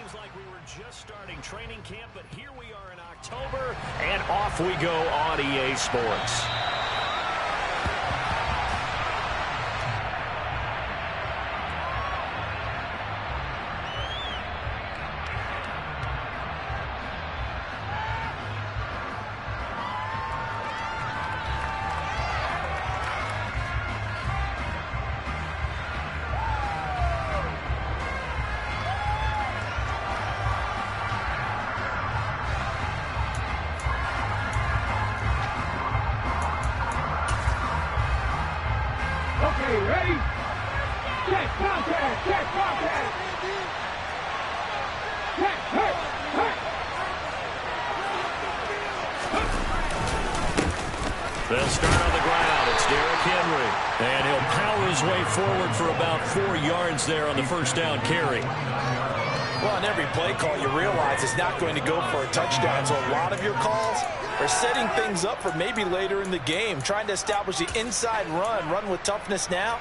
Feels like we were just starting training camp, but here we are in October, and off we go on EA Sports. Ready? Check contact! Check contact! Check! Hurt! They'll start on the ground. It's Derrick Henry. And he'll power his way forward for about 4 yards there on the first down carry. Well, on every play call, you realize it's not going to go for a touchdown. So a lot of your calls are setting things up for maybe later in the game, trying to establish the inside run with toughness now.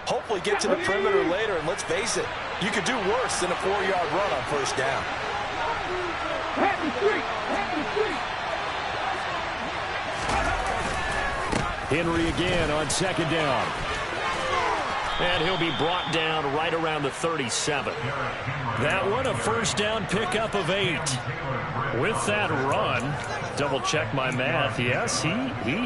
Hopefully get to the perimeter later, and let's face it, you could do worse than a 4-yard run on first down. Henry again on second down. And he'll be brought down right around the 37. That one, a first down pickup of 8. With that run, double check my math, yes, he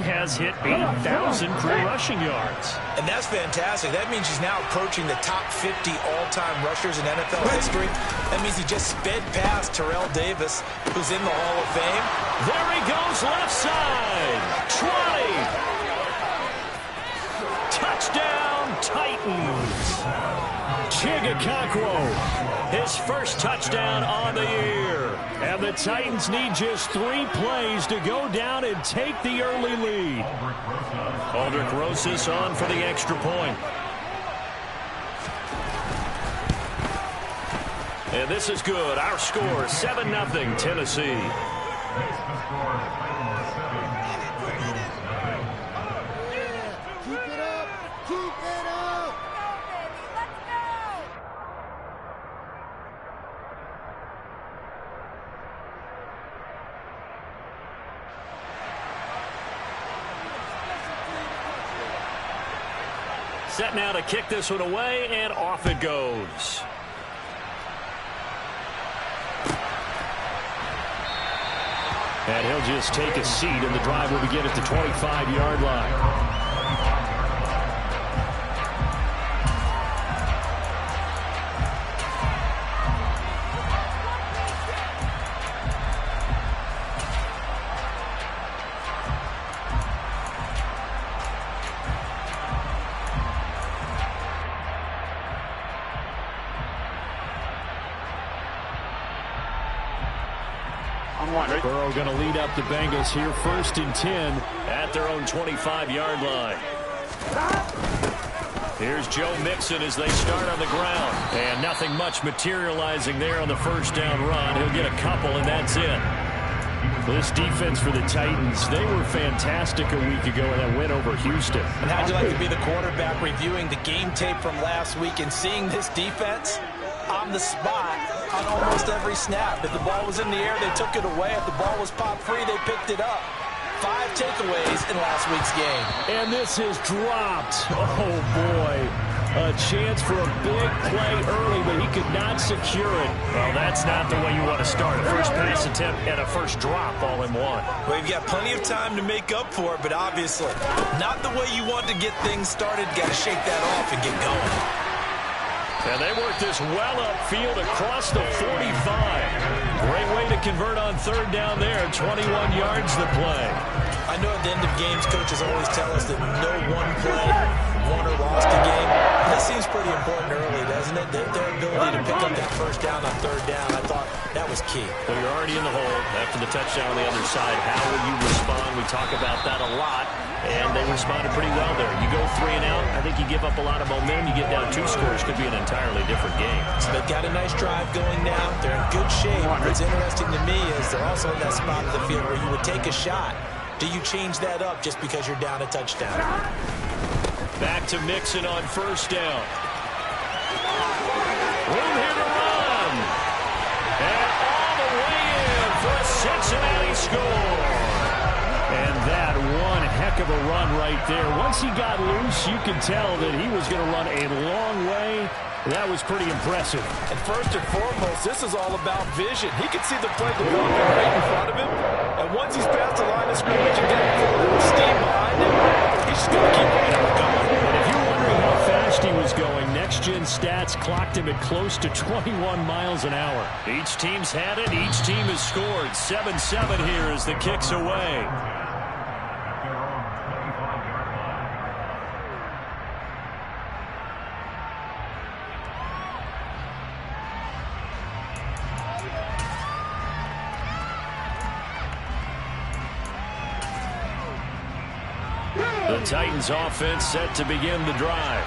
has hit 8,000 career rushing yards. And that's fantastic. That means he's now approaching the top 50 all-time rushers in NFL history. That means he just sped past Terrell Davis, who's in the Hall of Fame. There he goes, left side. 20. Touchdown, Titans. Chigakonkwo, his first touchdown on the year. And the Titans need just 3 plays to go down and take the early lead. Aldrich Rosas on for the extra point. And this is good. Our score, 7-0 Tennessee. Set now to kick this one away, and off it goes. And he'll just take a seat, and the drive will begin at the 25-yard line. Burrow going to lead up the Bengals here, 1st and 10 at their own 25-yard line. Here's Joe Mixon as they start on the ground. And nothing much materializing there on the first down run. He'll get a couple, and that's it. This defense for the Titans, they were fantastic a week ago in that win over Houston. And how'd you like to be the quarterback reviewing the game tape from last week and seeing this defense on the spot on almost every snap? If the ball was in the air, they took it away. If the ball was popped free, they picked it up. 5 takeaways in last week's game. And this is dropped. Oh, boy. A chance for a big play early, but he could not secure it. Well, that's not the way you want to start. A first pass attempt and a first drop all in one. Well, you've got plenty of time to make up for it, but obviously not the way you want to get things started. Got to shake that off and get going. And they work this well upfield across the 45. Great way to convert on third down there. 21 yards to play. I know at the end of games, coaches always tell us that no one play won or lost a game. This seems pretty important early, doesn't it? Their ability to pick up that first down on third down, I thought that was key. Well, you're already in the hole after the touchdown on the other side. How will you respond? We talk about that a lot, and they responded pretty well there. You go 3 and out, I think you give up a lot of momentum. You get down 2 scores, could be an entirely different game. So they've got a nice drive going now. They're in good shape. What's interesting to me is they're also in that spot of the field where you would take a shot. Do you change that up just because you're down a touchdown? Back to Mixon on first down. Room here to run. and he scored. And that one heck of a run right there. Once he got loose, you could tell that he was going to run a long way. That was pretty impressive. And first and foremost, this is all about vision. He can see the play developing right in front of him. And once he's past the line of scrimmage and getting a little steam behind him, he's just going to keep right on going. And if you're wondering how fast he was going, next-gen stats clocked him at close to 21 miles an hour. Each team's had it. Each team has scored. 7-7 here as the kick's away. The Titans offense set to begin the drive.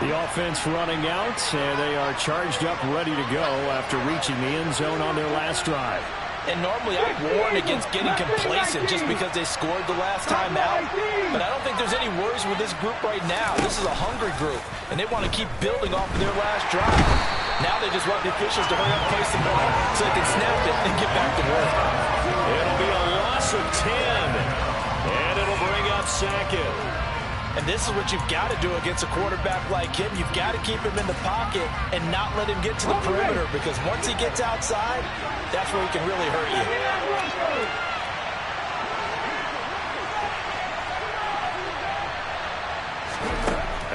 The offense running out, and they are charged up, ready to go after reaching the end zone on their last drive. And normally I warn against getting complacent just because they scored the last time out. But I don't think there's any worries with this group right now. This is a hungry group, and they want to keep building off of their last drive. Now they just want the officials to hurry up, place the ball, so they can snap it and get back to work. It'll be a loss of 10, and it'll bring up Sackett. And this is what you've got to do against a quarterback like him. You've got to keep him in the pocket and not let him get to the perimeter, because once he gets outside, that's where he can really hurt you.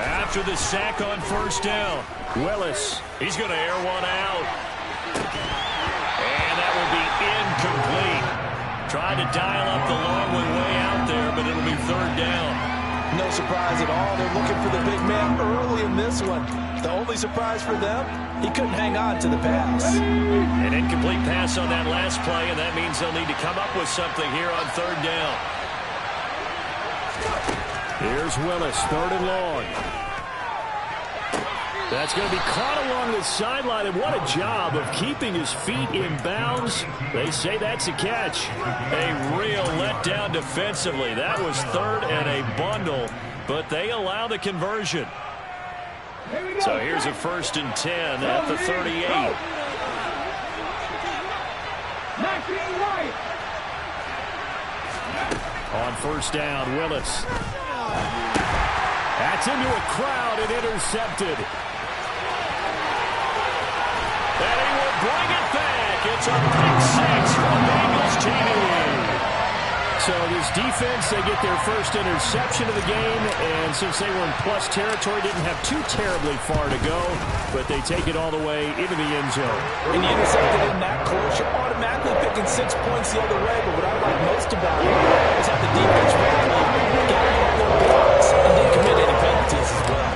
After the sack on first down, Willis, he's going to air one out. And that will be incomplete. Tried to dial up the long one way out there, but it'll be third down. No surprise at all. They're looking for the big man early in this one. The only surprise for them, he couldn't hang on to the pass. An incomplete pass on that last play, and that means they'll need to come up with something here on third down. Here's Willis, third and long. That's going to be caught along the sideline, and what a job of keeping his feet in bounds. They say that's a catch. A real letdown defensively. That was third and a bundle, but they allow the conversion. So here's a 1st and 10 at the 38. On first down, Willis. That's into a crowd and intercepted. And he will bring it back. It's a pick six from Bengals TV. So this defense, they get their first interception of the game, and since they were in plus territory, didn't have too terribly far to go, but they take it all the way into the end zone. And you intercepted in that close, you're automatically picking 6 points the other way, but what I like most about it is how the defense rally, got all their blocks, and didn't commit any penalties as well.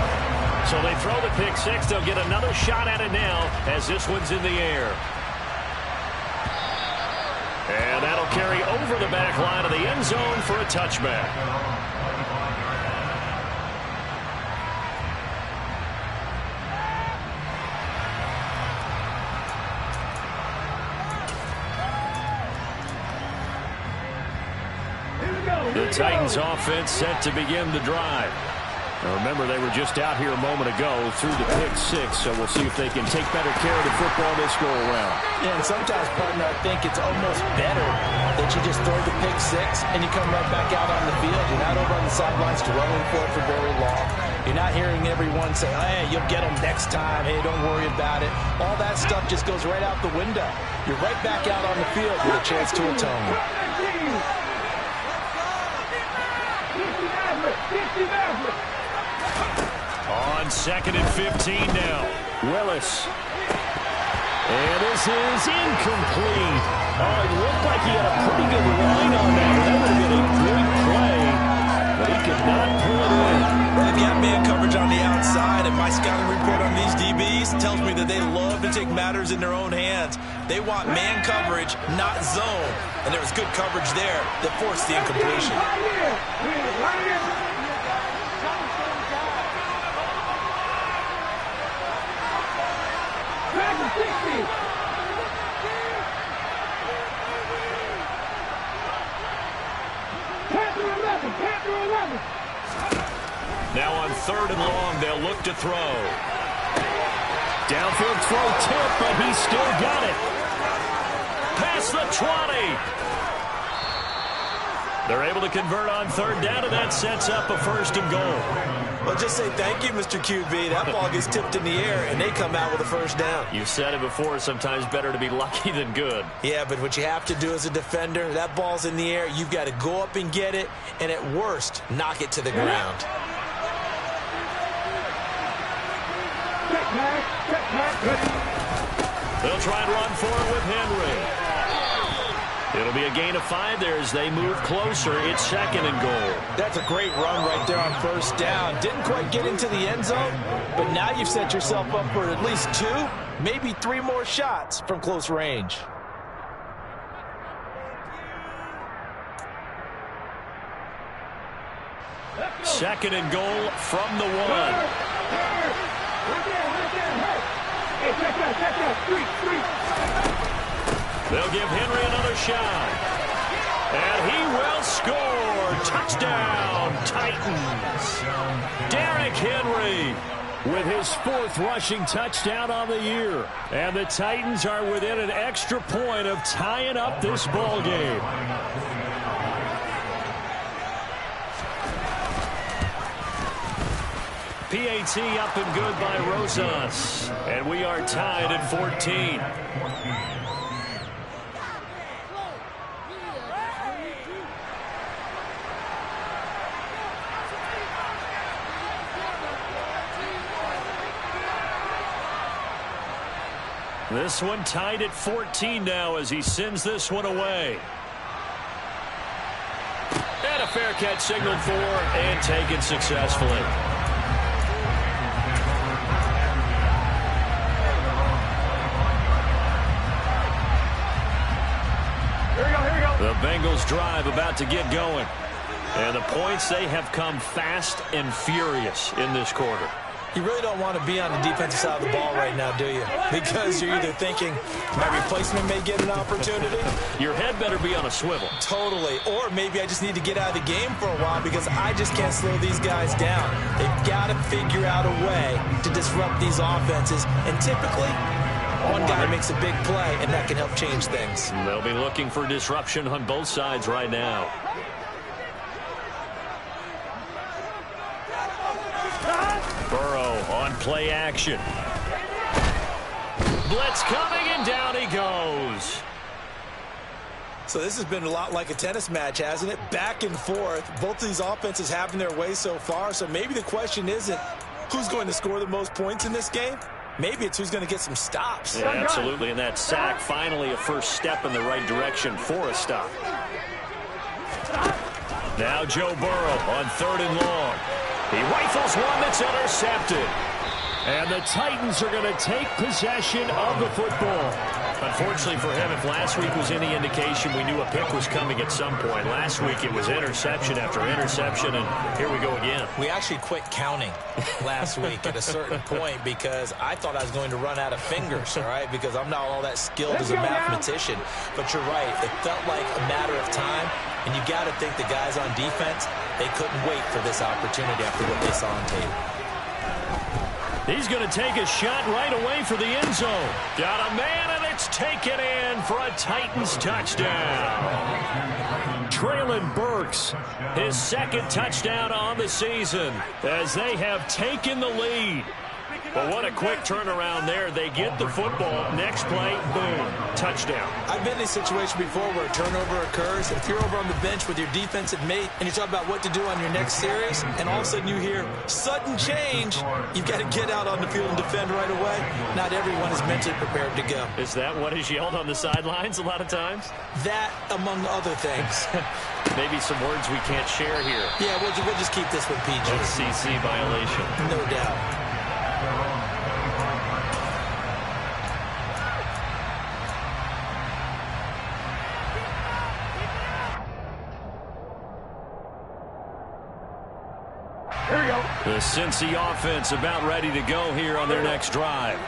So they throw the pick six. They'll get another shot at it now as this one's in the air. And that'll carry over the back line of the end zone for a touchback. The Titans offense set to begin the drive. Now remember, they were just out here a moment ago through the pick six, so we'll see if they can take better care of the football this go around. Yeah, and sometimes, partner, I think it's almost better that you just throw the pick six and you come right back out on the field. You're not over on the sidelines dwelling for it for very long. You're not hearing everyone say, hey, you'll get them next time. Hey, don't worry about it. All that stuff just goes right out the window. You're right back out on the field with a chance to atone. On 2nd and 15 now. Willis. And this is incomplete. Oh, it looked like he had a pretty good line on that. That would have been a great play, but he could not pull it in. They've got man coverage on the outside, and my scouting report on these DBs tells me that they love to take matters in their own hands. They want man coverage, not zone. And there was good coverage there that forced the incompletion. Now on 3rd and long, they'll look to throw. Downfield throw tip, but he still got it. Past the 20. They're able to convert on third down, and that sets up a 1st and goal. Well, just say thank you, Mr. QB. That ball gets tipped in the air, and they come out with a 1st down. You said it before, sometimes better to be lucky than good. Yeah, but what you have to do as a defender, that ball's in the air, you've got to go up and get it, and at worst, knock it to the ground. They'll try and run for it with Henry. It'll be a gain of 5 there as they move closer. It's 2nd and goal. That's a great run right there on 1st down. Didn't quite get into the end zone, but now you've set yourself up for at least 2, maybe 3 more shots from close range. Second and goal from the 1. They'll give Henry another shot. And he will score. Touchdown, Titans. Derrick Henry with his 4th rushing touchdown on the year. And the Titans are within an extra point of tying up this ball game. PAT up and good by Rosas. And we are tied at 14. This one tied at 14 now as he sends this one away. And a fair catch signaled for and taken successfully. The Bengals drive about to get going. And the points, they have come fast and furious in this quarter. You really don't want to be on the defensive side of the ball right now, do you? Because you're either thinking, my replacement may get an opportunity. Your head better be on a swivel. Totally. Or maybe I just need to get out of the game for a while because I just can't slow these guys down. They've got to figure out a way to disrupt these offenses. And typically, one guy makes a big play, and that can help change things. They'll be looking for disruption on both sides right now. Burrow on play action. Blitz coming, and down he goes. So this has been a lot like a tennis match, hasn't it? Back and forth. Both of these offenses having their way so far. So maybe the question isn't who's going to score the most points in this game. Maybe it's who's going to get some stops. Yeah, absolutely. And that sack, finally a first step in the right direction for a stop. Now Joe Burrow on 3rd and long. He rifles one that's intercepted. And the Titans are going to take possession of the football. Unfortunately for him, if last week was any indication, we knew a pick was coming at some point. Last week it was interception after interception, and here we go again. We actually quit counting last week at a certain point because I thought I was going to run out of fingers, all right, because I'm not all that skilled as a mathematician. But you're right. It felt like a matter of time, and you got to think the guys on defense, they couldn't wait for this opportunity after what they saw on tape. He's going to take a shot right away for the end zone. Got a man, and it's taken in for a Titans touchdown. Traylon Burks, his 2nd touchdown on the season as they have taken the lead. But what a quick turnaround there. They get the football. Next play, boom, touchdown. I've been in a situation before where a turnover occurs. If you're over on the bench with your defensive mate and you talk about what to do on your next series, and all of a sudden you hear sudden change, you've got to get out on the field and defend right away. Not everyone is mentally prepared to go. Is that what is yelled on the sidelines a lot of times? That, among other things. Maybe some words we can't share here. Yeah, we'll just keep this one PG. SEC violation. No doubt. Here we go. The Cincy offense about ready to go here on their next drive.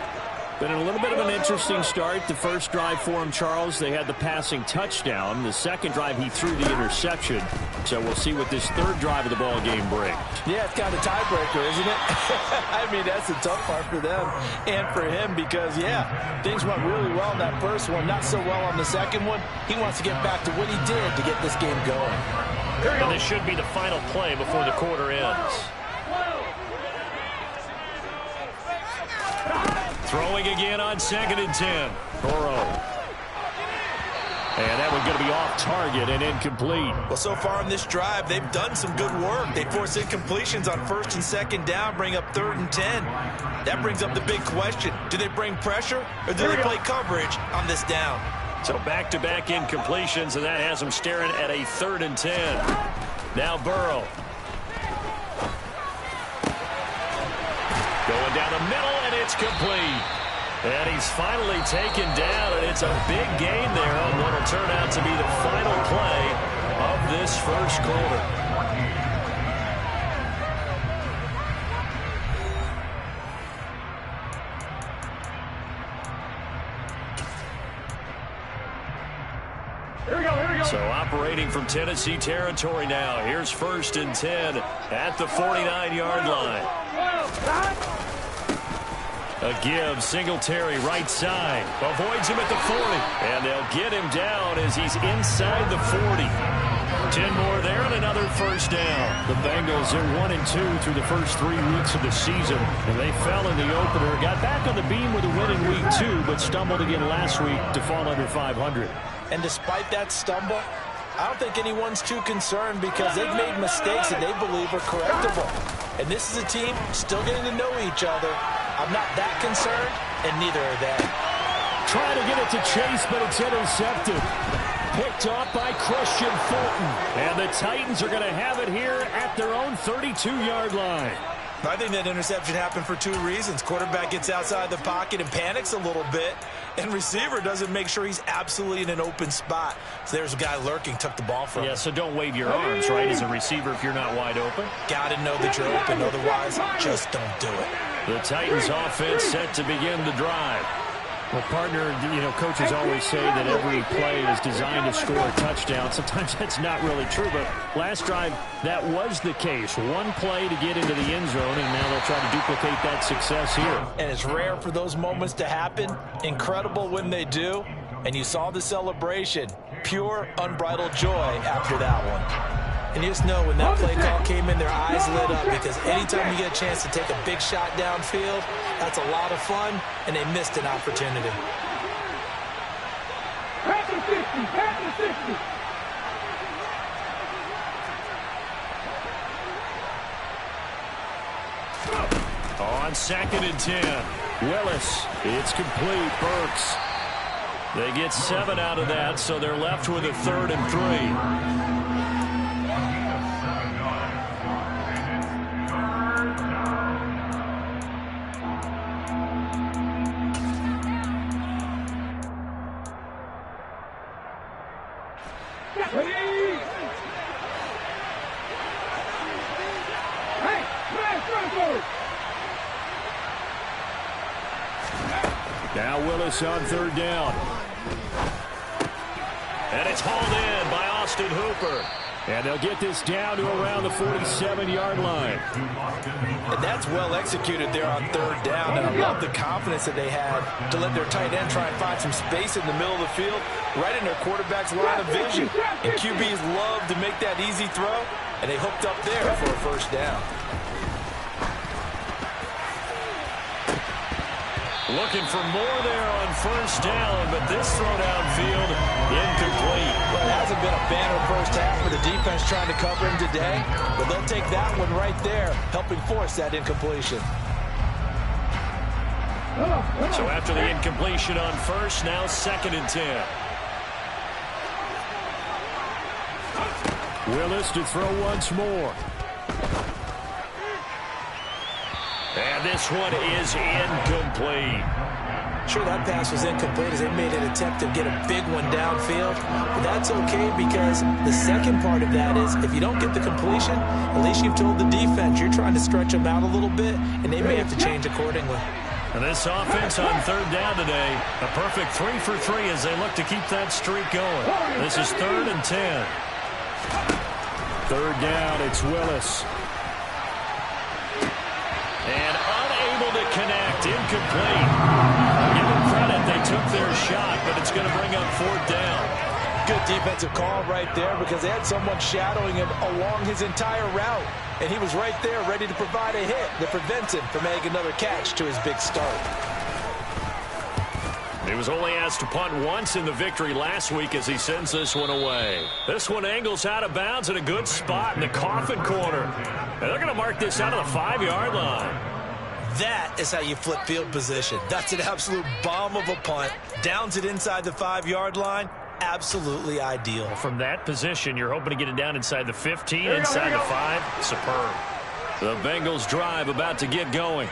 Been a little bit of an interesting start. The first drive for him, Charles, they had the passing touchdown. The second drive, he threw the interception. So we'll see what this 3rd drive of the ball game brings. Yeah, it's kind of a tiebreaker, isn't it? I mean, that's the tough part for them and for him because, yeah, things went really well in that first one, not so well on the second one. He wants to get back to what he did to get this game going. And this should be the final play before the quarter ends. Throwing again on 2nd and 10. Burrow. And that one's going to be off target and incomplete. Well, so far in this drive, they've done some good work. They force incompletions on 1st and 2nd down, bring up 3rd and 10. That brings up the big question. Do they bring pressure or do they play coverage on this down? So back-to-back incompletions, and that has them staring at a 3rd and 10. Now Burrow. Going down the middle, and it's complete. And he's finally taken down, and it's a big gain there on what will turn out to be the final play of this first quarter. So operating from Tennessee territory now. Here's 1st and 10 at the 49-yard line. A give, Singletary right side. Avoids him at the 40. And they'll get him down as he's inside the 40. 10 more there and another first down. The Bengals are 1-2 through the first 3 weeks of the season. And they fell in the opener. Got back on the beam with a win in week 2, but stumbled again last week to fall under 500. And despite that stumble, I don't think anyone's too concerned because they've made mistakes that they believe are correctable. And this is a team still getting to know each other. I'm not that concerned, and neither are they. Trying to get it to Chase, but it's intercepted. Picked off by Christian Fulton. And the Titans are going to have it here at their own 32-yard line. I think that interception happened for 2 reasons. Quarterback gets outside the pocket and panics a little bit, and receiver doesn't make sure he's absolutely in an open spot. So there's a guy lurking, took the ball from him. Yeah, so don't wave your arms, right, as a receiver if you're not wide open. Got to know that you're open, otherwise just don't do it. The Titans offense set to begin the drive. Well, partner, coaches always say that every play is designed to score a touchdown. Sometimes that's not really true, but last drive, that was the case. One play to get into the end zone, and now they'll try to duplicate that success here. And it's rare for those moments to happen. Incredible when they do. And you saw the celebration. Pure, unbridled joy after that one. And you just know when that play call came in, their eyes lit up because anytime you get a chance to take a big shot downfield, that's a lot of fun, and they missed an opportunity. Pass the 60, pass the 60. On 2nd and 10. Willis. It's complete. Burks. They get 7 out of that, so they're left with a 3rd and 3. Now Willis on 3rd down. And it's hauled in by Austin Hooper. And they'll get this down to around the 47-yard line. And that's well executed there on 3rd down. And I love the confidence that they had to let their tight end try and find some space in the middle of the field, right in their quarterback's line of vision. And QBs love to make that easy throw, and they hooked up there for a first down. Looking for more there on 1st down, but this throw downfield incomplete. Well, it hasn't been a banner first half for the defense trying to cover him today, but they'll take that one right there, helping force that incompletion. So after the incompletion on 1st, now 2nd and 10. Willis to throw once more. And this one is incomplete. Sure, that pass was incomplete as they made an attempt to get a big one downfield. But that's okay because the second part of that is if you don't get the completion, at least you've told the defense you're trying to stretch them out a little bit, and they may have to change accordingly. And this offense on 3rd down today, a perfect 3 for 3 as they look to keep that streak going. This is 3rd and 10. 3rd down, it's Willis. And unable to connect, incomplete. Give them credit, they took their shot, but it's going to bring up 4th down. Good defensive call right there because they had someone shadowing him along his entire route. And he was right there ready to provide a hit that prevents him from making another catch to his big start. He was only asked to punt once in the victory last week as he sends this one away. This one angles out of bounds in a good spot in the coffin corner. And they're going to mark this out of the 5-yard line. That is how you flip field position. That's an absolute bomb of a punt. Downs it inside the 5-yard line. Absolutely ideal. From that position, you're hoping to get it down inside the 15, inside the 5. Superb. The Bengals drive about to get going.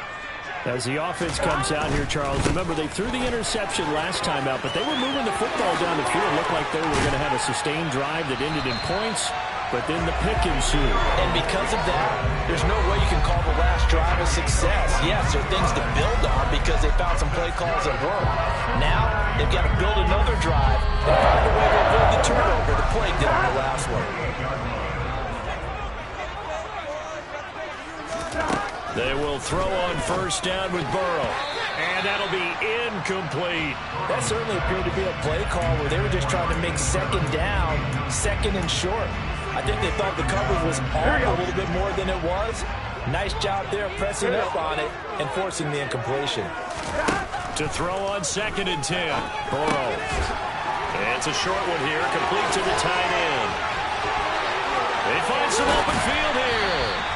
As the offense comes out here, Charles, remember they threw the interception last time out, but they were moving the football down the field. It looked like they were going to have a sustained drive that ended in points, but then the pick ensued. And because of that, there's no way you can call the last drive a success. Yes, there are things to build on because they found some play calls that work. Now, they've got to build another drive and find a way to avoid the turnover that plagued them in the last one. They will throw on first down with Burrow. And that'll be incomplete. That certainly appeared to be a play call where they were just trying to make second down, second and short. I think they thought the coverage was off a little bit more than it was. Nice job there pressing up on it and forcing the incompletion. To throw on 2nd and 10. Burrow. And it's a short one here, complete to the tight end. They find some open field here.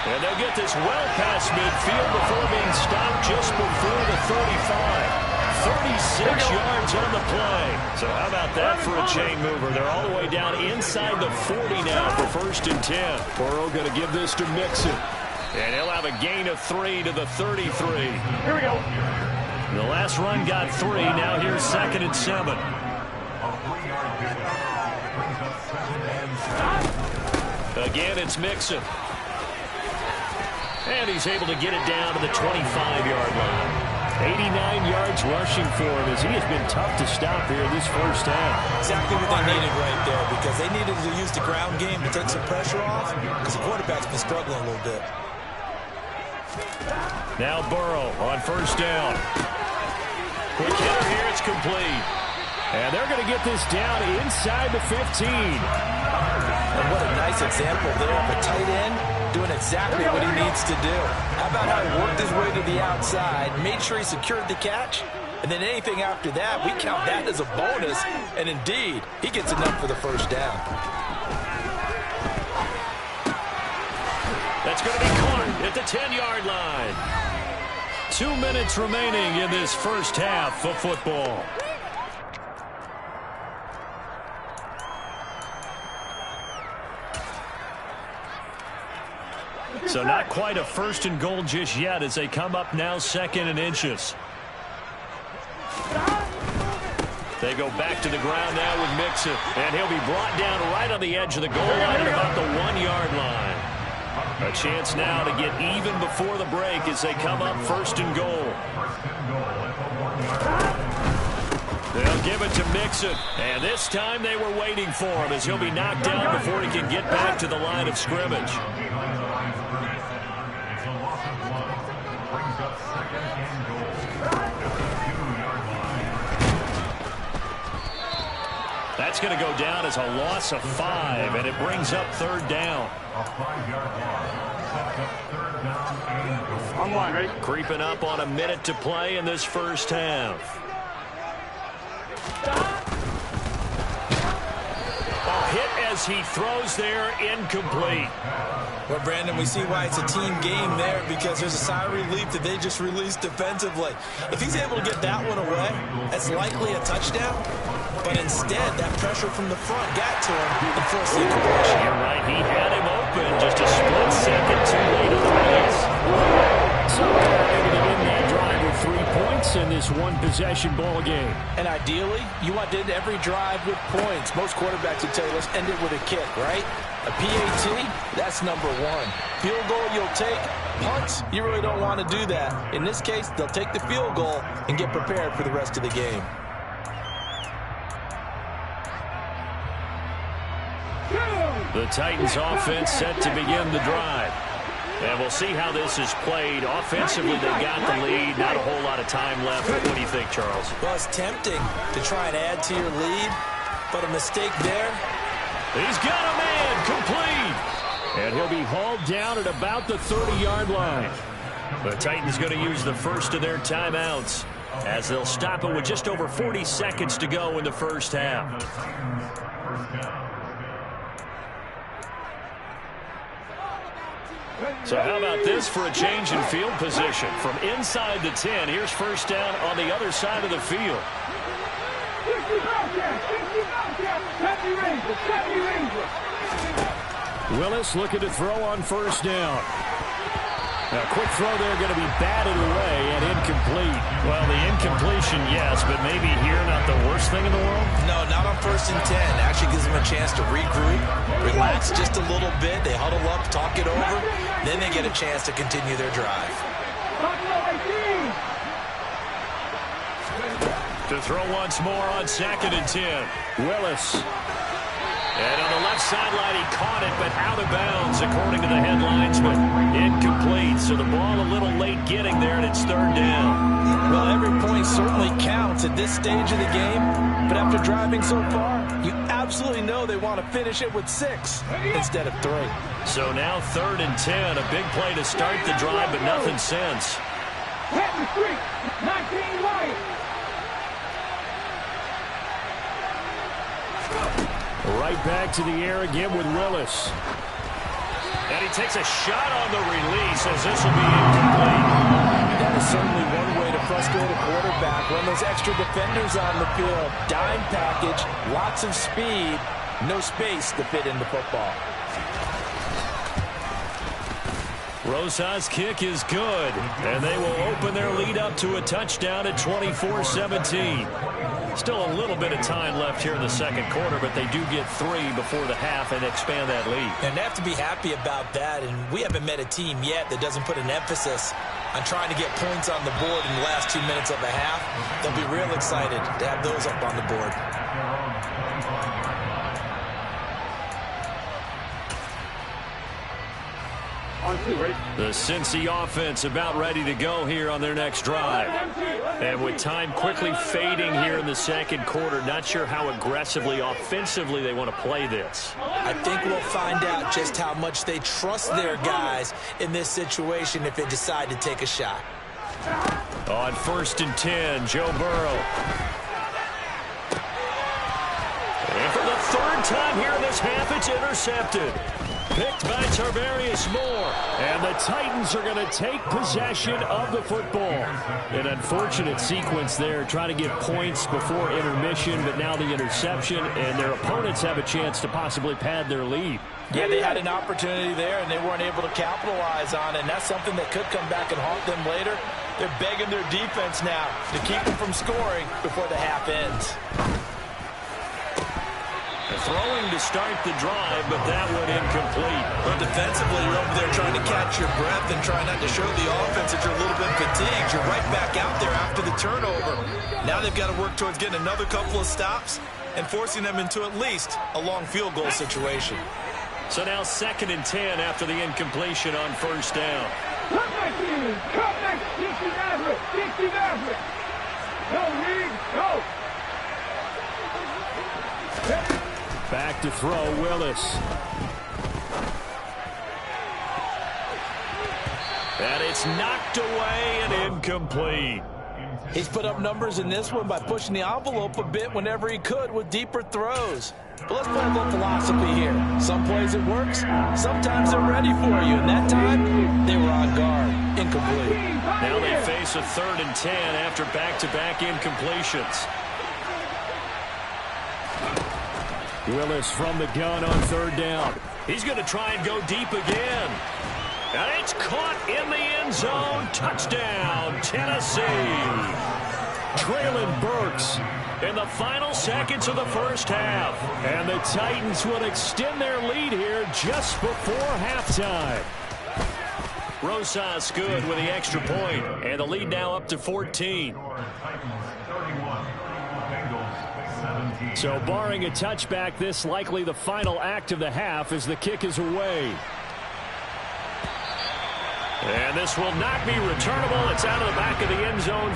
And they'll get this well past midfield before being stopped just before the 35. 36 yards on the play. So how about that for a chain mover? They're all the way down inside the 40 now for 1st and 10. Burrow going to give this to Mixon. And he'll have a gain of 3 to the 33. Here we go. The last run got 3. Now here's 2nd and 7. Again, it's Mixon. And he's able to get it down to the 25-yard line. 89 yards rushing for him as he has been tough to stop here in this first half. Exactly what they needed right there because they needed to use the ground game to take some pressure off because the quarterback's been struggling a little bit. Now Burrow on first down. Quick hitter here, it's complete. And they're going to get this down inside the 15. And what a nice example there of a tight end doing exactly what he needs to do. How about how he worked his way to the outside, made sure he secured the catch, and then anything after that, we count that as a bonus, and indeed, he gets enough for the first down. That's going to be caught at the 10-yard line. 2 minutes remaining in this first half of football. So not quite a 1st and goal just yet as they come up now 2nd and inches. They go back to the ground now with Mixon. And he'll be brought down right on the edge of the goal line at about the 1-yard line. A chance now to get even before the break as they come up 1st and goal. They'll give it to Mixon. And this time they were waiting for him as he'll be knocked down before he can get back to the line of scrimmage. That's going to go down as a loss of 5, and it brings up 3rd down. On line, ready? Creeping up on a minute to play in this first half. A hit as he throws there, incomplete. Well, Brandon, we see why it's a team game there because there's a sigh of relief that they just released defensively. If he's able to get that one away, that's likely a touchdown. But instead, that pressure from the front got to him and forced the incompletion. You're right. He had him open just a split second too late at the pass. So they're able to win that drive with 3 points in this one-possession ball game. And ideally, you want to end every drive with points. Most quarterbacks would tell you, let's end it with a kick, right? A PAT, that's number 1. Field goal you'll take. Punts, you really don't want to do that. In this case, they'll take the field goal and get prepared for the rest of the game. The Titans offense set to begin the drive. And we'll see how this is played. Offensively, they got the lead. Not a whole lot of time left. What do you think, Charles? Well, it's tempting to try and add to your lead. but a mistake there. He's got a man complete. And he'll be hauled down at about the 30-yard line. The Titans going to use the first of their timeouts as they'll stop it with just over 40 seconds to go in the first half. So how about this for a change in field position? From inside the 10, here's first down on the other side of the field. Willis looking to throw on first down. A quick throw there going to be batted away and incomplete. Well, the incompletion, yes, but maybe here not the worst thing in the world? No, not on 1st and 10. Actually gives them a chance to regroup, relax just a little bit. They huddle up, talk it over. Then they get a chance to continue their drive. To throw once more on 2nd and 10. Willis. And on the left sideline, he caught it, but out of bounds, according to the headlines, but incomplete. So the ball a little late getting there, and it's 3rd down. Well, every point certainly counts at this stage of the game, but after driving so far, you absolutely know they want to finish it with 6 instead of 3. So now 3rd and 10, a big play to start the drive, but nothing since. Right back to the air again with Willis. And he takes a shot on the release as this will be incomplete. That is certainly one way to frustrate a quarterback. Run those extra defenders on the field. Dime package, lots of speed, no space to fit in the football. Rosas' kick is good, and they will open their lead up to a touchdown at 24-17. Still a little bit of time left here in the second quarter, but they do get 3 before the half and expand that lead. And they have to be happy about that, and we haven't met a team yet that doesn't put an emphasis on trying to get points on the board in the last 2 minutes of a half. They'll be real excited to have those up on the board. The Cincy offense about ready to go here on their next drive. And with time quickly fading here in the second quarter, not sure how aggressively, offensively they want to play this. I think we'll find out just how much they trust their guys in this situation if they decide to take a shot. On 1st and 10, Joe Burrow. And for the 3rd time here in this half, it's intercepted. Picked by Tarvarius Moore. And the Titans are going to take possession of the football. An unfortunate sequence there, trying to get points before intermission, but now the interception, and their opponents have a chance to possibly pad their lead. Yeah, they had an opportunity there, and they weren't able to capitalize on it, and that's something that could come back and haunt them later. They're begging their defense now to keep them from scoring before the half ends. Throwing to start the drive, but that one incomplete. Well, defensively, you're over there trying to catch your breath and try not to show the offense that you're a little bit fatigued. You're right back out there after the turnover. Now they've got to work towards getting another couple of stops and forcing them into at least a long field goal situation. So now 2nd and 10 after the incompletion on 1st down. Come back in! Come back! 60 Maverick! Go, Reed! Go! Back to throw, Willis. And it's knocked away and incomplete. He's put up numbers in this one by pushing the envelope a bit whenever he could with deeper throws. But let's play a little philosophy here. Some plays it works, sometimes they're ready for you, and that time they were on guard. Incomplete. Now they face a 3rd and 10 after back-to-back incompletions. Willis from the gun on 3rd down. He's going to try and go deep again. And it's caught in the end zone. Touchdown, Tennessee. Traylon Burks in the final seconds of the first half. And the Titans will extend their lead here just before halftime. Rosas good with the extra point. And the lead now up to 14. So barring a touchback, this likely the final act of the half as the kick is away. And this will not be returnable. It's out of the back of the end zone.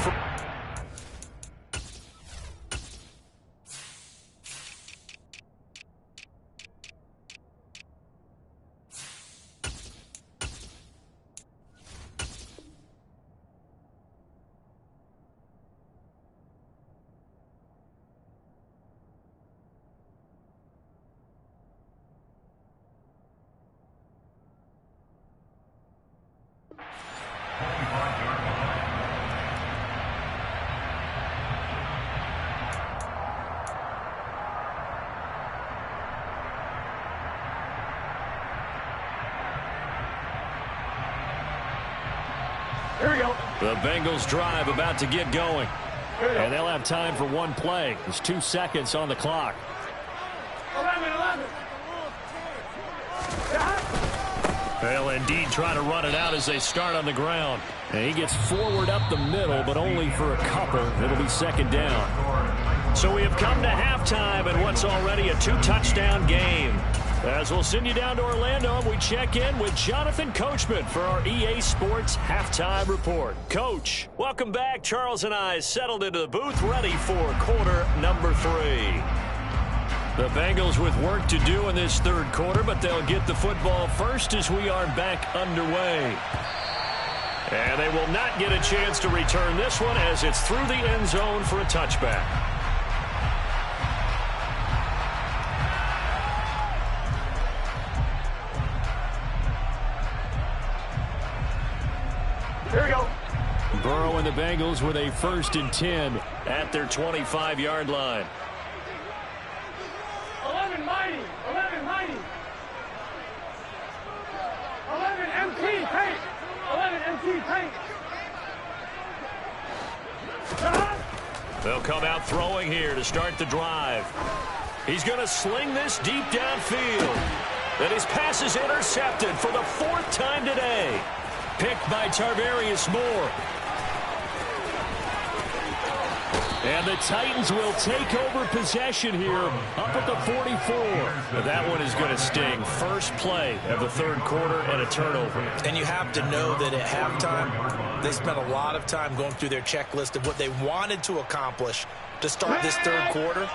The Bengals drive about to get going. And they'll have time for one play. There's 2 seconds on the clock. 11. They'll indeed try to run it out as they start on the ground. And he gets forward up the middle, but only for a couple. It'll be second down. So we have come to halftime in what's already a 2-touchdown game. As we'll send you down to Orlando, we check in with Jonathan Coachman for our EA Sports Halftime Report. Coach, welcome back. Charles and I settled into the booth, ready for quarter number 3. The Bengals with work to do in this third quarter, but they'll get the football first as we are back underway. And they will not get a chance to return this one as it's through the end zone for a touchback. Here we go. Burrow and the Bengals with a 1st and 10 at their 25-yard line. 11 mighty. 11 MT tank. 11 MT tank. They'll come out throwing here to start the drive. He's going to sling this deep downfield. And his pass is intercepted for the 4th time today. Picked by Tarvarius Moore. And the Titans will take over possession here up at the 44. But that one is going to sting. First play of the third quarter and a turnover. And you have to know that at halftime, they spent a lot of time going through their checklist of what they wanted to accomplish to start this third quarter.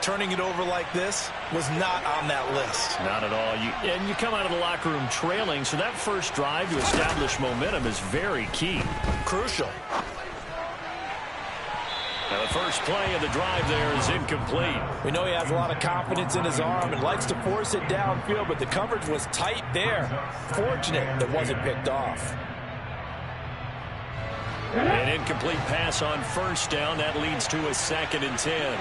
Turning it over like this was not on that list. Not at all. And you come out of the locker room trailing, so that first drive to establish momentum is very key. Crucial. Now the first play of the drive there is incomplete. We know he has a lot of confidence in his arm and likes to force it downfield, but the coverage was tight there. Fortunate that wasn't picked off. An incomplete pass on first down. That leads to a 2nd and 10.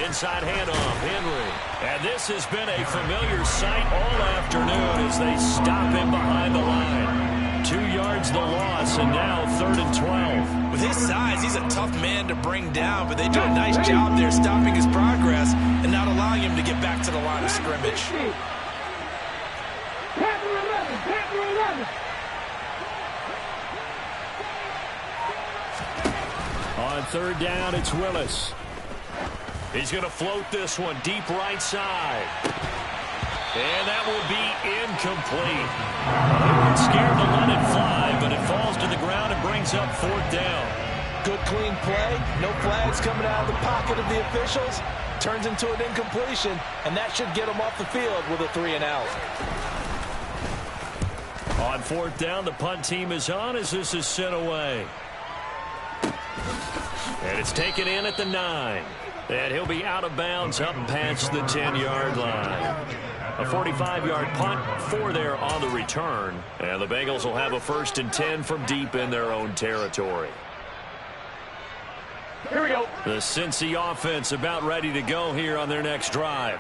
Inside handoff, Henry. And this has been a familiar sight all afternoon as they stop him behind the line. 2 yards the loss, and now 3rd and 12. With his size, he's a tough man to bring down, but they do a nice job there stopping his progress and not allowing him to get back to the line of scrimmage. Panther 11. On 3rd down, it's Willis. He's going to float this one deep right side. And that will be incomplete. They weren't scared to let it fly, but it falls to the ground and brings up 4th down. Good clean play. No flags coming out of the pocket of the officials. Turns into an incompletion, and that should get him off the field with a 3 and out. On 4th down, the punt team is on as this is sent away. And it's taken in at the 9. And he'll be out of bounds up past the 10-yard line. A 45-yard punt, 4 there on the return. And the Bengals will have a 1st and 10 from deep in their own territory. Here we go. The Cincy offense about ready to go here on their next drive.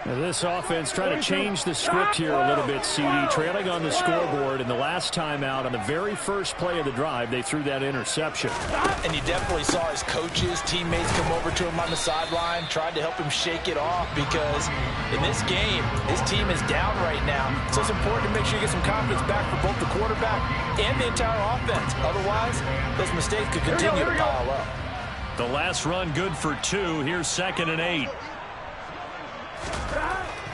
Now this offense trying to change the script here a little bit, CD. Trailing on the scoreboard, and the last time out on the very first play of the drive, they threw that interception. And you definitely saw his coaches, teammates come over to him on the sideline, tried to help him shake it off because in this game, his team is down right now. So it's important to make sure you get some confidence back for both the quarterback and the entire offense. Otherwise, those mistakes could continue to pile up. The last run good for 2. Here's 2nd and 8.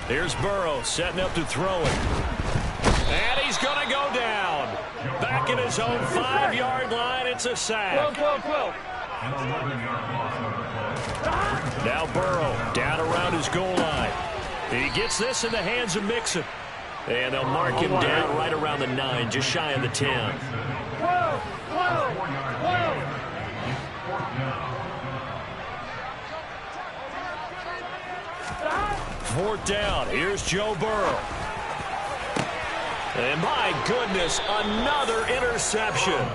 Here's Burrow setting up to throw it. And he's going to go down. Back in his own 5-yard line. It's a sack. 12. Now Burrow down around his goal line. He gets this in the hands of Mixon. And they'll mark him down right around the 9, just shy of the 10. 12. 4th down. Here's Joe Burrow. And my goodness, another interception.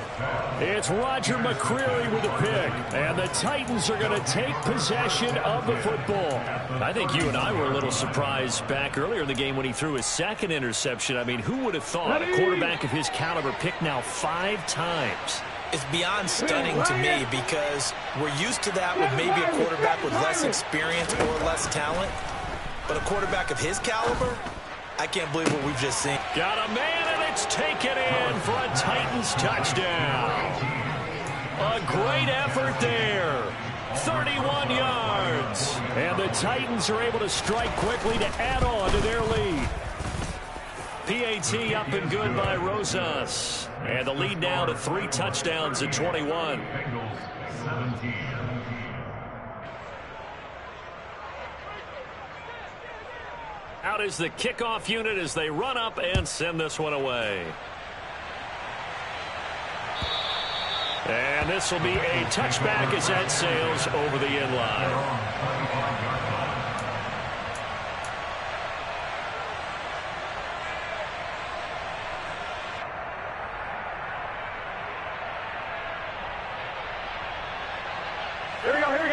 It's Roger McCreary with a pick, and the Titans are going to take possession of the football. I think you and I were a little surprised back earlier in the game when he threw his second interception. I mean, who would have thought a quarterback of his caliber picked now 5 times? It's beyond stunning to me because we're used to that with maybe a quarterback with less experience or less talent. But a quarterback of his caliber, I can't believe what we've just seen. Got a man, and it's taken in for a Titans touchdown. A great effort there. 31 yards. And the Titans are able to strike quickly to add on to their lead. PAT up and good by Rosas. And the lead now to 3 touchdowns at 21. Out is the kickoff unit as they run up and send this one away. And this will be a touchback as that sails over the end line.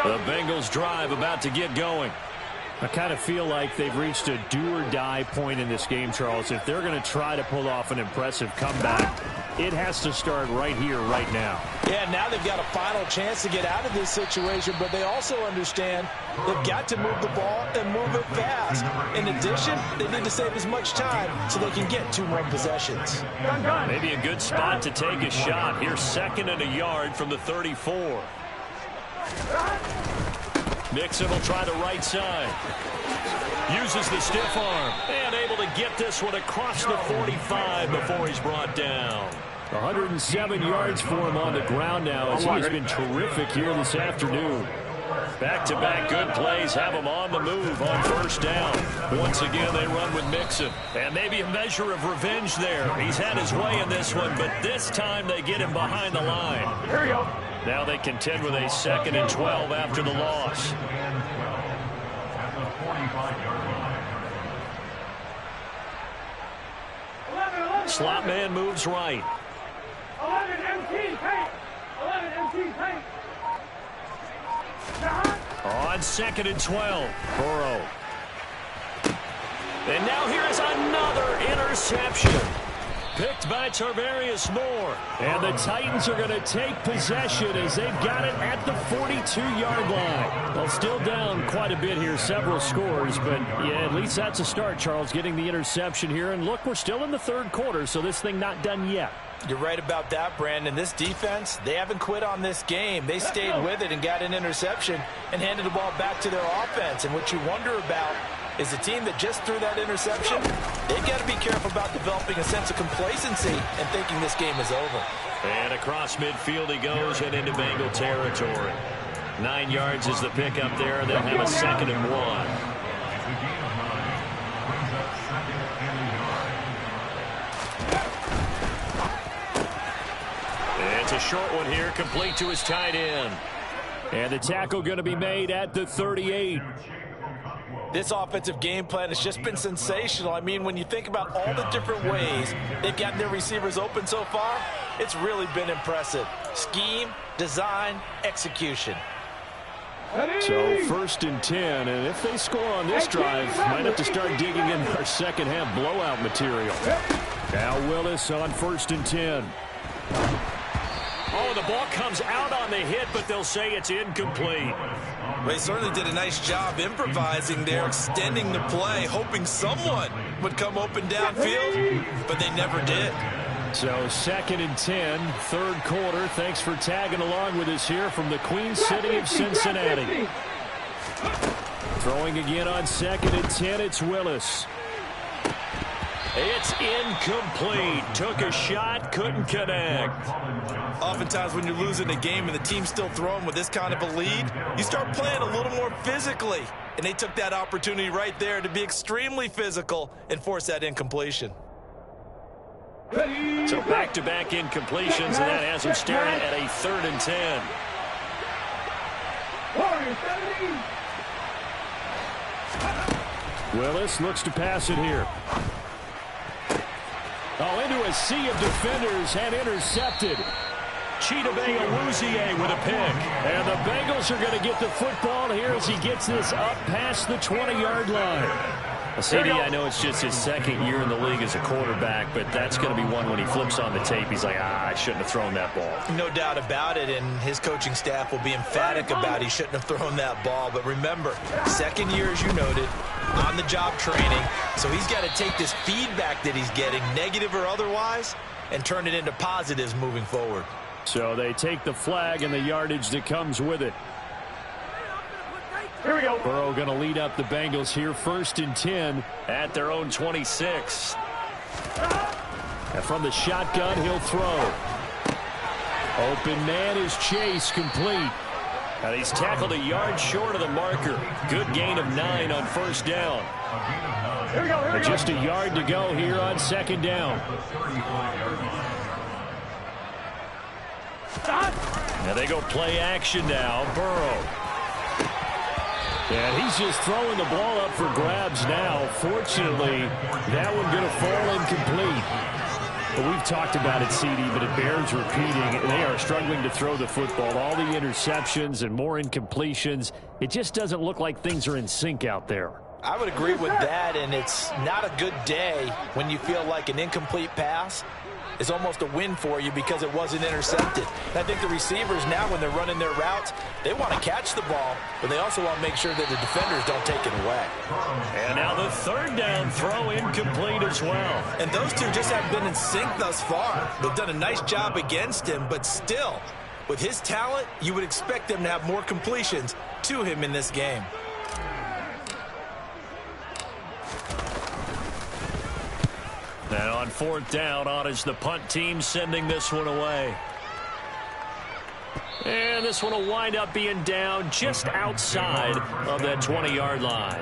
The Bengals drive about to get going. I kind of feel like they've reached a do-or-die point in this game, Charles. If they're going to try to pull off an impressive comeback, it has to start right here, right now. Yeah, now they've got a final chance to get out of this situation, but they also understand they've got to move the ball and move it fast. In addition, they need to save as much time so they can get 2 more possessions. Maybe a good spot to take a shot. Here's 2nd and a yard from the 34. Mixon will try the right side. Uses the stiff arm. And able to get this one across the 45 before he's brought down. 107 yards for him on the ground now as he has been terrific here this afternoon. Back-to-back good plays have him on the move on 1st down. Once again, they run with Mixon. And maybe a measure of revenge there. He's had his way in this one, but this time they get him behind the line. Here we go. Now they contend with a 2nd and 12 after the loss. Slot man moves right. 11 MT tank. 11 MT tank. On 2nd and 12. Burrow. And now here is another interception. Picked by Tarvarius Moore. And the Titans are going to take possession as they've got it at the 42-yard line. Well, still down quite a bit here, several scores, but yeah, at least that's a start, Charles, getting the interception here. And look, we're still in the 3rd quarter, so this thing not done yet. You're right about that, Brandon. This defense, they haven't quit on this game. They stayed with it and got an interception and handed the ball back to their offense. And what you wonder about is the team that just threw that interception, they've got to be careful about developing a sense of complacency and thinking this game is over. And across midfield he goes and into Bengal territory. 9 yards is the pickup there. They'll have a 2nd and 1. It's a short one here, complete to his tight end. And the tackle going to be made at the 38. This offensive game plan has just been sensational. I mean, when you think about all the different ways they've gotten their receivers open so far, it's really been impressive. Scheme, design, execution. So 1st and 10, and if they score on this drive, might have to start digging in our second half blowout material. Now Willis on 1st and 10. Oh, the ball comes out on the hit, but they'll say it's incomplete. Well, he certainly did a nice job improvising there, extending the play, hoping someone would come open downfield, but they never did. So 2nd and 10, 3rd quarter. Thanks for tagging along with us here from the Queen City of Cincinnati. Throwing again on 2nd and 10, it's Willis. It's incomplete. Took a shot, couldn't connect. Oftentimes when you're losing a game and the team's still throwing with this kind of a lead, you start playing a little more physically. And they took that opportunity right there to be extremely physical and force that incompletion. So back-to-back incompletions, and that has them staring at a 3rd and 10. Willis looks to pass it here. Oh, into a sea of defenders and intercepted. Chidobe with a pick. And the Bengals are going to get the football here as he gets this up past the 20-yard line. CD, I know it's just his second year in the league as a quarterback, but that's going to be one when he flips on the tape. He's like, I shouldn't have thrown that ball. No doubt about it, and his coaching staff will be emphatic about he shouldn't have thrown that ball. But remember, second year, as you noted, on-the-job training. So he's got to take this feedback that he's getting, negative or otherwise, and turn it into positives moving forward. So they take the flag and the yardage that comes with it. Here we go. Burrow going to lead up the Bengals here, 1st and 10 at their own 26. And from the shotgun, he'll throw. Open man is Chase, complete. And he's tackled a yard short of the marker. Good gain of 9 on 1st down. Here we go. Here we go. Just a yard to go here on 2nd down. Now they go play action now. Burrow. And he's just throwing the ball up for grabs now. Fortunately, that one going to fall incomplete. But we've talked about it, CD, but it bears repeating. They are struggling to throw the football. All the interceptions and more incompletions. It just doesn't look like things are in sync out there. I would agree with that, and it's not a good day when you feel like an incomplete pass is almost a win for you because it wasn't intercepted. And I think the receivers now, when they're running their routes, they want to catch the ball, but they also want to make sure that the defenders don't take it away. And now the 3rd down throw incomplete as well. And those two just haven't been in sync thus far. They've done a nice job against him, but still, with his talent, you would expect them to have more completions to him in this game. And on 4th down, on is the punt team sending this one away. And this one will wind up being down just outside of that 20-yard line.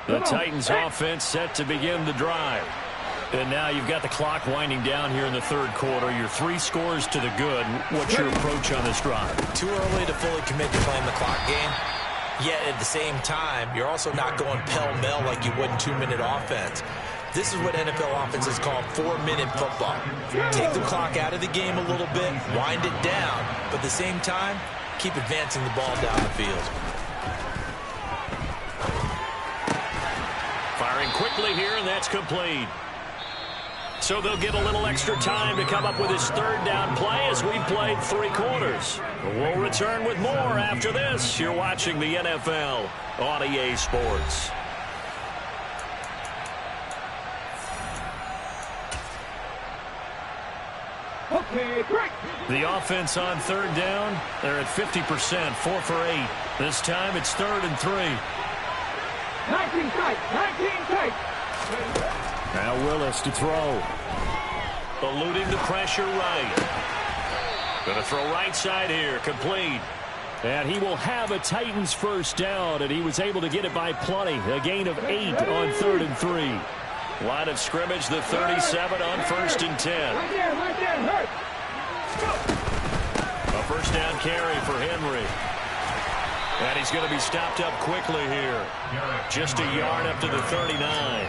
The Titans offense set to begin the drive. And now you've got the clock winding down here in the 3rd quarter. Your 3 scores to the good. What's your approach on this drive? Too early to fully commit to playing the clock game. Yet at the same time, you're also not going pell-mell like you would in 2-minute offense. This is what NFL offenses call 4-minute football. Take the clock out of the game a little bit, wind it down, but at the same time, keep advancing the ball down the field. Firing quickly here, and that's complete. So they'll get a little extra time to come up with his 3rd down play as we've played 3 quarters. We'll return with more after this. You're watching the NFL on EA Sports. Okay, break. The offense on 3rd down, they're at 50%, 4 for 8. This time it's 3rd and 3. 19 tight, 19 tight. Now Willis to throw. Eluding the pressure right. Going to throw right side here, complete. And he will have a Titans 1st down, and he was able to get it by plenty. A gain of 8 on 3rd and 3. Line of scrimmage, the 37 on 1st and 10. Right there, hurt. A 1st down carry for Henry. And he's going to be stopped up quickly here. Just a yard up to the 39.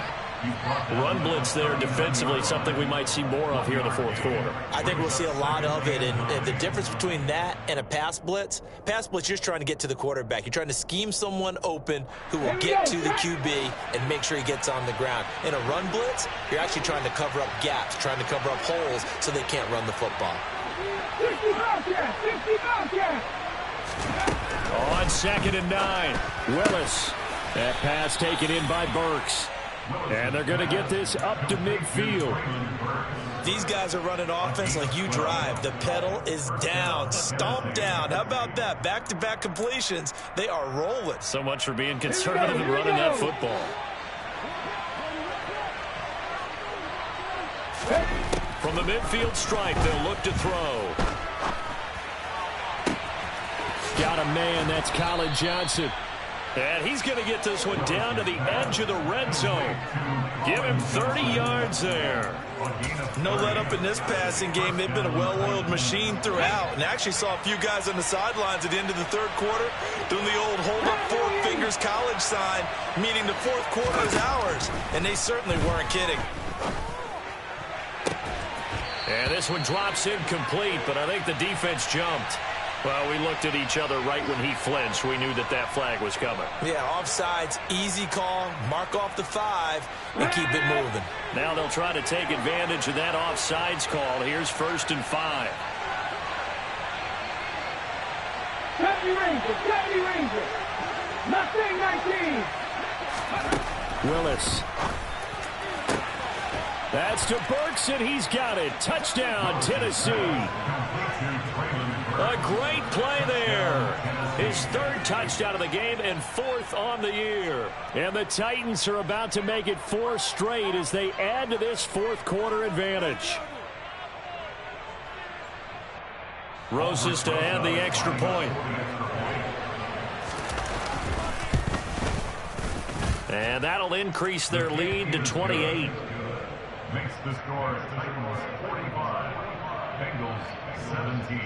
Run blitz there defensively, something we might see more of here in the 4th quarter. I think we'll see a lot of it, and the difference between that and a pass blitz, you're just trying to get to the quarterback. You're trying to scheme someone open who will get to the QB and make sure he gets on the ground. In a run blitz, you're actually trying to cover up gaps, trying to cover up holes so they can't run the football. 60 Bobcat, 60 Bobcat. On 2nd and 9. Willis. That pass taken in by Burks. And they're going to get this up to midfield. These guys are running offense like you drive. The pedal is down, stomp down. How about that? Back-to-back completions. They are rolling. So much for being conservative and running that football. From the midfield stripe, they'll look to throw. Got a man, that's Colin Johnson. And he's going to get this one down to the edge of the red zone. Give him 30 yards there. No let up in this passing game. They've been a well-oiled machine throughout. And actually saw a few guys on the sidelines at the end of the 3rd quarter doing the old hold-up 4 finger Fingers college sign, meaning the fourth quarter is ours. And they certainly weren't kidding. And this one drops incomplete, but I think the defense jumped. Well, we looked at each other right when he flinched. We knew that that flag was coming. Yeah, offsides, easy call, mark off the 5, and keep it moving. Now they'll try to take advantage of that offsides call. Here's 1st and 5. Cody Ranger. Mustang 19. Willis. That's to Burks, and he's got it. Touchdown, Tennessee. A great play there. His 3rd touchdown of the game and 4th on the year. And the Titans are about to make it 4 straight as they add to this 4th quarter advantage. Roses to add the extra point. And that'll increase their lead to 28. Makes the score Titans 45, Bengals 17.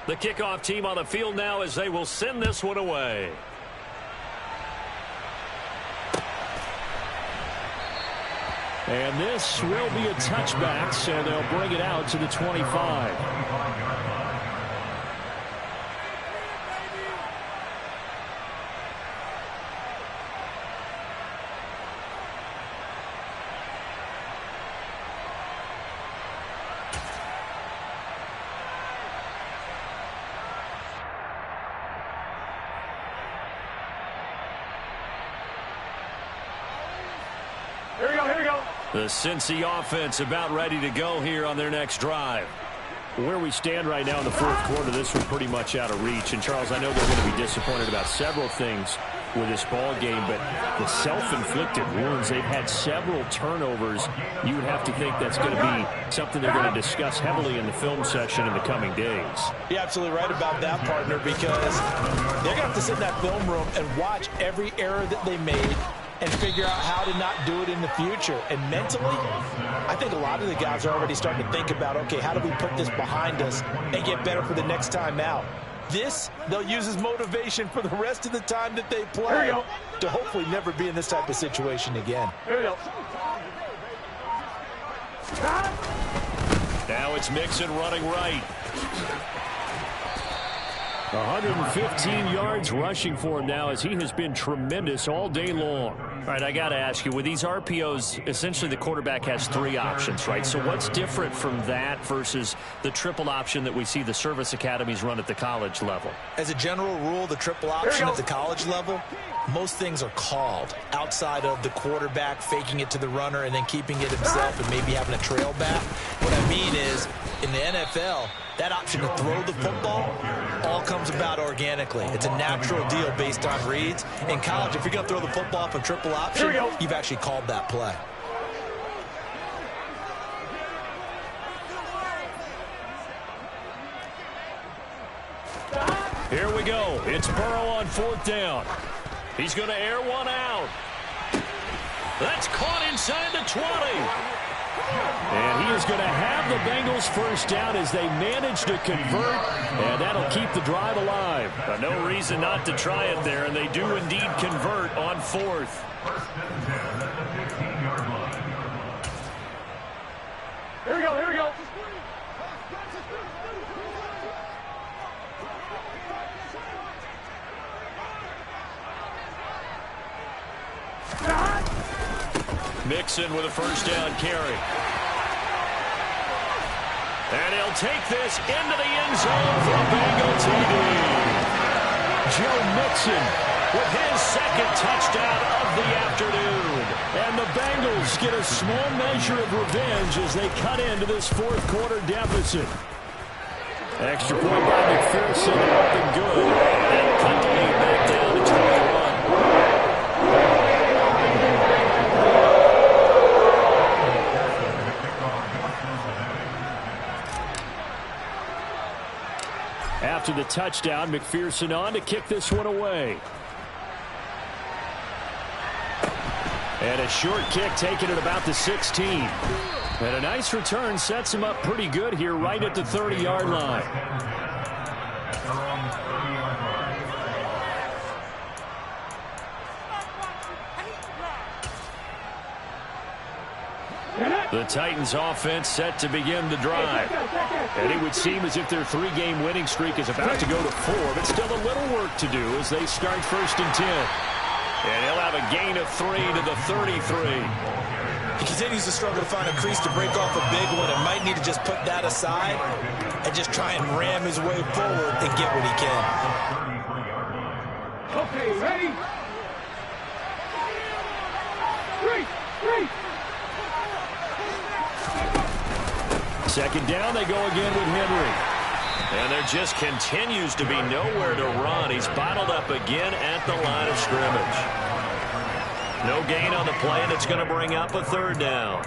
The kickoff team on the field now as they will send this one away. And this will be a touchback, so they'll bring it out to the 25. Here we go. The Cincy offense about ready to go here on their next drive. Where we stand right now in the 4th quarter, this was pretty much out of reach. And, Charles, I know they're going to be disappointed about several things with this ball game, but the self-inflicted wounds, they've had several turnovers. You would have to think that's going to be something they're going to discuss heavily in the film session in the coming days. You're absolutely right about that, partner, because they're going to have to sit in that film room and watch every error that they made and figure out how to not do it in the future. And mentally, I think a lot of the guys are already starting to think about, okay, how do we put this behind us and get better for the next time out? This, they'll use as motivation for the rest of the time that they play to hopefully never be in this type of situation again. Here we go. Now it's Mixon running right. 115 yards rushing for him now as he has been tremendous all day long. All right, I got to ask you, with these RPOs, essentially the quarterback has 3 options, right? So what's different from that versus the triple option that we see the service academies run at the college level? As a general rule, the triple option at the college level, most things are called outside of the quarterback faking it to the runner and then keeping it himself and maybe having a trail back. What I mean is, in the NFL, that option to throw the football all comes about organically. It's a natural deal based on reads. In college, if you're going to throw the football off a triple option, you've actually called that play. Here we go. It's Burrow on 4th down. He's going to air one out. That's caught inside the 20. And he is going to have the Bengals 1st down as they manage to convert, and that'll keep the drive alive. No reason not to try it there, and they do indeed convert on 4th. Here we go. Mixon with a 1st down carry. And he'll take this into the end zone for a Bengal TD. Joe Mixon with his 2nd touchdown of the afternoon. And the Bengals get a small measure of revenge as they cut into this 4th quarter deficit. Extra point by McPherson, up and good. And cut the lead back down to 21. After the touchdown, McPherson on to kick this one away. And a short kick taken at about the 16. And a nice return sets him up pretty good here right at the 30-yard line. The Titans offense set to begin the drive. And it would seem as if their 3-game winning streak is about to go to 4, but still a little work to do as they start 1st and 10. And he'll have a gain of 3 to the 33. He continues to struggle to find a crease to break off a big one and might need to just put that aside and just try and ram his way forward and get what he can. Okay, ready? 3. Second down, they go again with Henry. And there just continues to be nowhere to run. He's bottled up again at the line of scrimmage. No gain on the play, and it's going to bring up a 3rd down.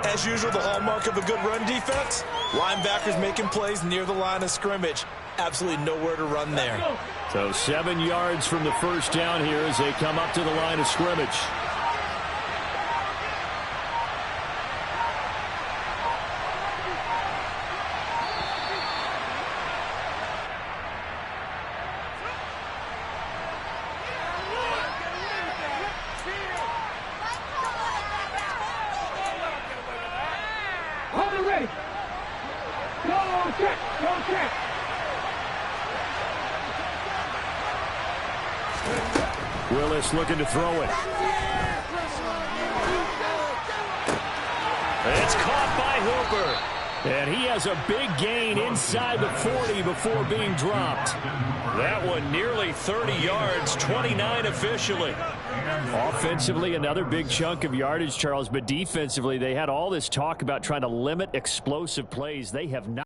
As usual, the hallmark of a good run defense, linebackers making plays near the line of scrimmage. Absolutely nowhere to run there. So 7 yards from the 1st down here as they come up to the line of scrimmage. Willis looking to throw it. It's caught by Hooper. And he has a big gain inside the 40 before being dropped. That one nearly 30 yards, 29 officially. Offensively, another big chunk of yardage, Charles, but defensively, they had all this talk about trying to limit explosive plays. They have not.